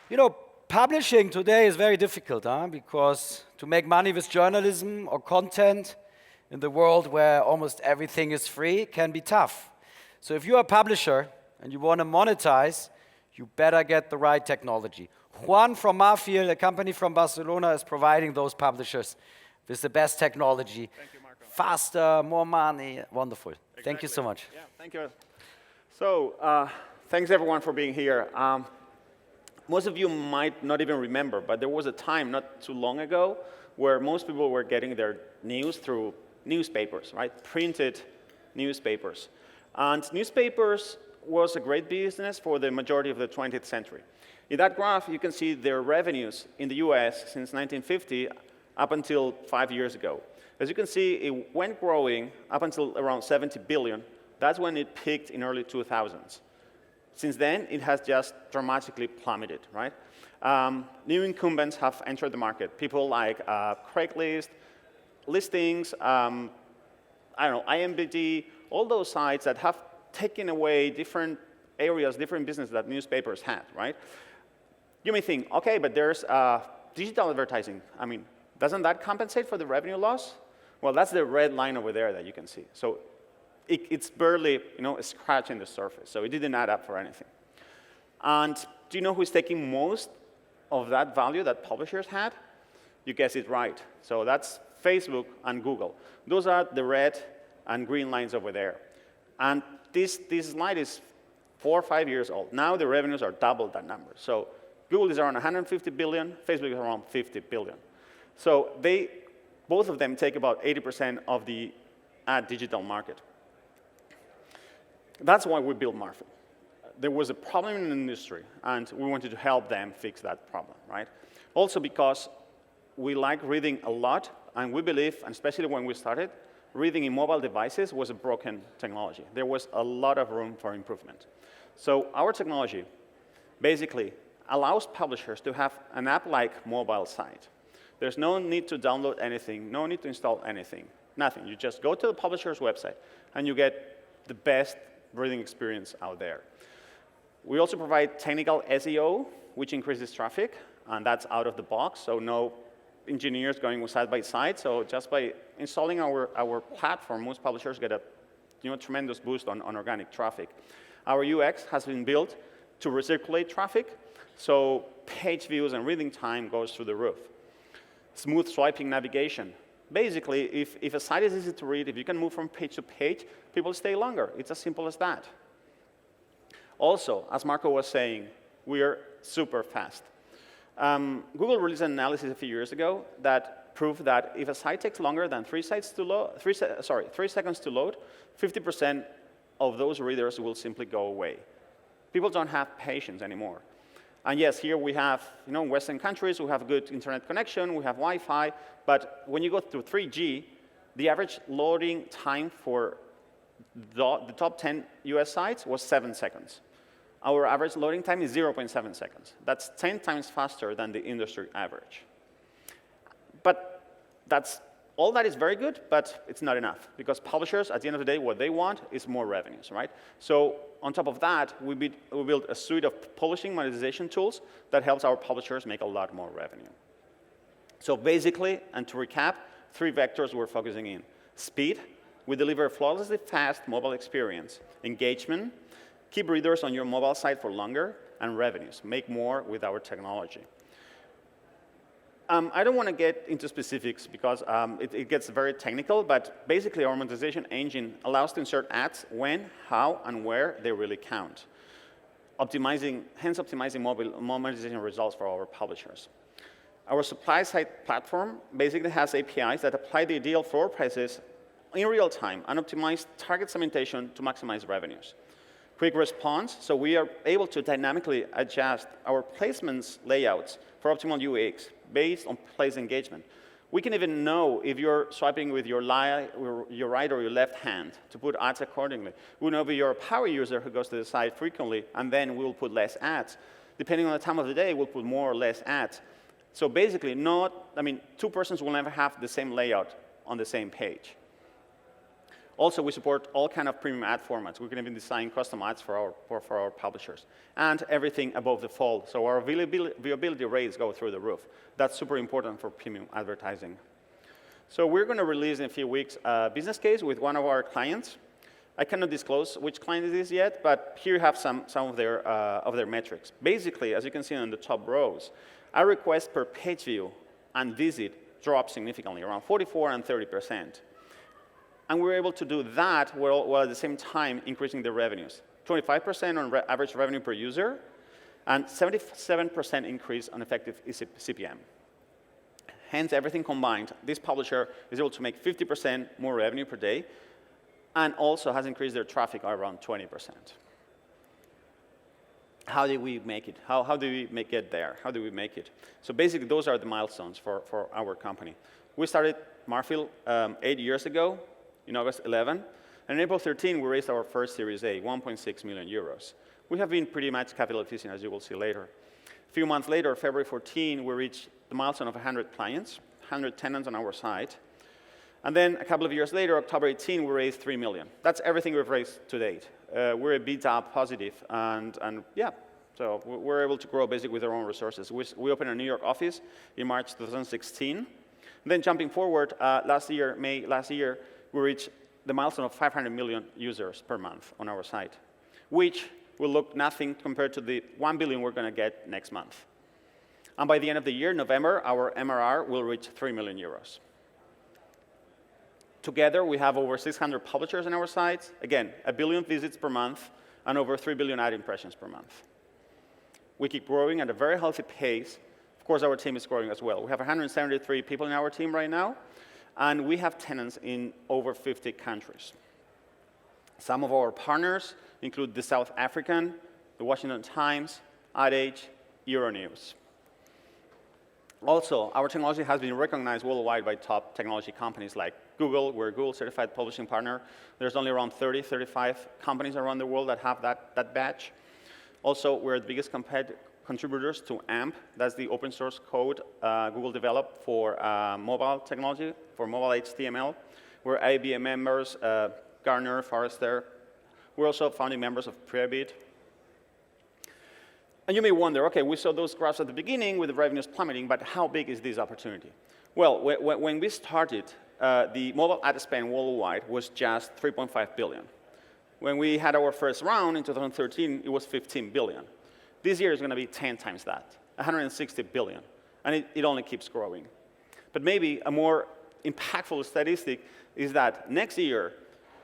You know, publishing today is very difficult, because to make money with journalism or content in the world where almost everything is free can be tough. So if you're a publisher and you want to monetize, you better get the right technology. Juan from Marfeel, a company from Barcelona, is providing those publishers with the best technology. Thank you, Marco. Faster, more money, wonderful. Exactly. Thank you so much. Yeah, thank you. So, thanks everyone for being here. Most of you might not even remember, but there was a time not too long ago where most people were getting their news through newspapers, right? Printed newspapers. And newspapers was a great business for the majority of the 20th century. In that graph, you can see their revenues in the US since 1950 up until 5 years ago. As you can see, it went growing up until around 70 billion. That's when it peaked in early 2000s. Since then, it has just dramatically plummeted, right? New incumbents have entered the market. People like Craigslist, listings, I don't know, IMDb, all those sites that have taken away different areas, different businesses that newspapers had, right? You may think, okay, but there's digital advertising. I mean, doesn't that compensate for the revenue loss? Well, that's the red line over there that you can see. So it's barely, scratching the surface. So it didn't add up for anything. And do you know who's taking most of that value that publishers had? You guessed it right. So that's Facebook and Google. Those are the red and green lines over there. And this slide is 4 or 5 years old. Now the revenues are double that number. So Google is around 150 billion, Facebook is around 50 billion. So both of them take about 80% of the ad digital market. That's why we built Marfeel. There was a problem in the industry, and we wanted to help them fix that problem, right? Also because we like reading a lot, and we believe, and especially when we started, reading in mobile devices was a broken technology. There was a lot of room for improvement. So our technology basically allows publishers to have an app-like mobile site. There's no need to download anything, no need to install anything, nothing. You just go to the publisher's website, and you get the best reading experience out there. We also provide technical SEO, which increases traffic, and that's out of the box, so no engineers going side by side. So just by installing our platform, most publishers get a tremendous boost on organic traffic. Our UX has been built to recirculate traffic, so page views and reading time goes through the roof. Smooth swiping navigation. Basically, if a site is easy to read, if you can move from page to page, people stay longer. It's as simple as that. Also, as Marco was saying, we are super fast. Google released an analysis a few years ago that proved that if a site takes longer than 3 seconds to load, 50% of those readers will simply go away. People don't have patience anymore. And yes, here we have, Western countries, we have good internet connection, we have Wi-Fi, but when you go to 3G, the average loading time for the top 10 US sites was 7 seconds. Our average loading time is 0.7 seconds. That's 10 times faster than the industry average. But all that is very good, but it's not enough, because publishers, at the end of the day, what they want is more revenues, right? So on top of that, we built a suite of publishing monetization tools that helps our publishers make a lot more revenue. So basically, and to recap, 3 vectors we're focusing in. Speed, we deliver a flawlessly fast mobile experience. Engagement, keep readers on your mobile site for longer. And revenues, make more with our technology. I don't want to get into specifics because it gets very technical, but basically our monetization engine allows to insert ads when, how, and where they really count, hence optimizing mobile monetization results for our publishers. Our supply-side platform basically has APIs that apply the ideal floor prices in real time and optimize target segmentation to maximize revenues. Quick response, so we are able to dynamically adjust our placements layouts for optimal UX based on place engagement. We can even know if you're swiping with your right or your left hand to put ads accordingly. We know if you're a power user who goes to the site frequently, and then we'll put less ads. Depending on the time of the day, we'll put more or less ads. So basically, 2 persons will never have the same layout on the same page. Also, we support all kind of premium ad formats. We can even design custom ads for our publishers. And everything above the fold. So our viewability rates go through the roof. That's super important for premium advertising. So we're going to release in a few weeks a business case with one of our clients. I cannot disclose which client it is yet, but here you have some of their metrics. Basically, as you can see on the top rows, our request per page view and visit dropped significantly, around 44 and 30%. And we were able to do that while at the same time increasing the revenues. 25% on average revenue per user, and 77% increase on effective CPM. Hence, everything combined, this publisher is able to make 50% more revenue per day, and also has increased their traffic around 20%. How did we make it? How did we get there? How did we make it? So basically, those are the milestones for our company. We started Marfeel 8 years ago, in August 11. And in April 13, we raised our first Series A, 1.6 million euros. We have been pretty much capital efficient, as you will see later. A few months later, February 14, we reached the milestone of 100 clients, 100 tenants on our site. And then a couple of years later, October 18, we raised 3 million. That's everything we've raised to date. We're a EBITDA positive, and yeah, so we're able to grow basically with our own resources. We opened a New York office in March 2016. And then jumping forward, May last year, we reached the milestone of 500 million users per month on our site, which will look nothing compared to the 1 billion we're going to get next month. And by the end of the year, November, our MRR will reach 3 million euros. Together, we have over 600 publishers on our sites. Again, 1 billion visits per month and over 3 billion ad impressions per month. We keep growing at a very healthy pace. Of course, our team is growing as well. We have 173 people in our team right now, and we have tenants in over 50 countries. Some of our partners include the South African, the Washington Times, Ad Age, Euronews. Also, our technology has been recognized worldwide by top technology companies like Google. We're a Google certified publishing partner. There's only around 30, 35 companies around the world that have that badge. Also, we're the biggest contributors to AMP. That's the open source code Google developed for mobile technology, for mobile HTML. We're IBM members, Gartner, Forrester. We're also founding members of Prebid. And you may wonder, okay, we saw those graphs at the beginning with the revenues plummeting, but how big is this opportunity? Well, when we started, the mobile ad spend worldwide was just 3.5 billion. When we had our first round in 2013, it was 15 billion. This year is going to be 10 times that, 160 billion. And it only keeps growing. But maybe a more impactful statistic is that next year,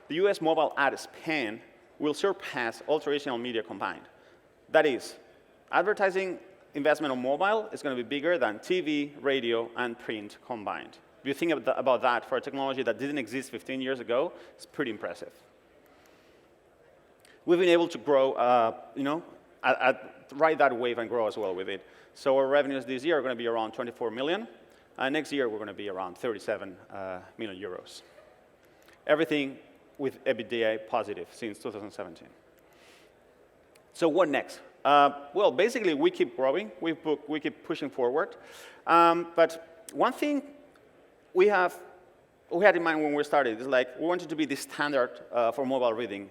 the US mobile ad spend will surpass all traditional media combined. That is, advertising investment on mobile is going to be bigger than TV, radio, and print combined. If you think about that for a technology that didn't exist 15 years ago, it's pretty impressive. We've been able to grow, ride that wave and grow as well with it. So our revenues this year are going to be around 24 million. Next year, we're going to be around 37 million euros. Everything with EBITDA positive since 2017. So what next? Well, basically, we keep growing. We keep pushing forward. But one thing we had in mind when we started is like we wanted to be the standard for mobile reading.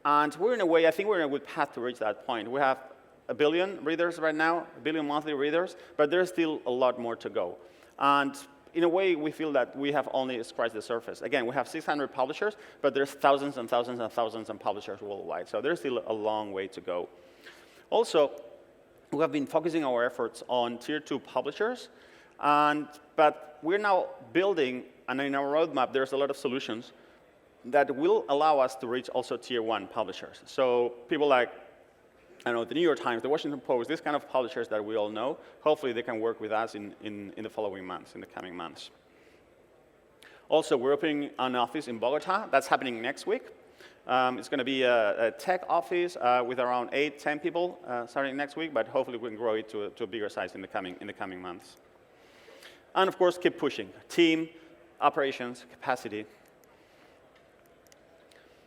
And we're in a way, I think we're in a good path to reach that point. We have 1 billion readers right now, 1 billion monthly readers, but there's still a lot more to go. And in a way, we feel that we have only scratched the surface. Again, we have 600 publishers, but there's thousands and thousands and thousands of publishers worldwide. So there's still a long way to go. Also, we have been focusing our efforts on tier 2 publishers, but we're now building, and in our roadmap, there's a lot of solutions that will allow us to reach also tier 1 publishers. So people like, I don't know, the New York Times, the Washington Post, these kind of publishers that we all know, hopefully they can work with us in the following months, in the coming months. Also, we're opening an office in Bogota. That's happening next week. It's going to be a tech office with around 8, 10 people starting next week, but hopefully we can grow it to a bigger size in the coming months. And of course, keep pushing. Team, operations, capacity.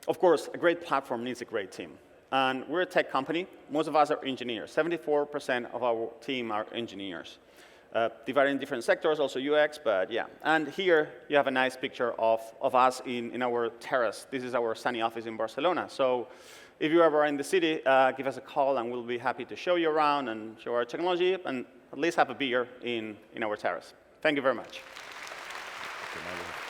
Of course, a great platform needs a great team. And we're a tech company. Most of us are engineers. 74% of our team are engineers. divided in different sectors, also UX, but yeah. And here you have a nice picture of us in our terrace. This is our sunny office in Barcelona. So if you're ever in the city, give us a call and we'll be happy to show you around and show our technology and at least have a beer in our terrace. Thank you very much. Okay,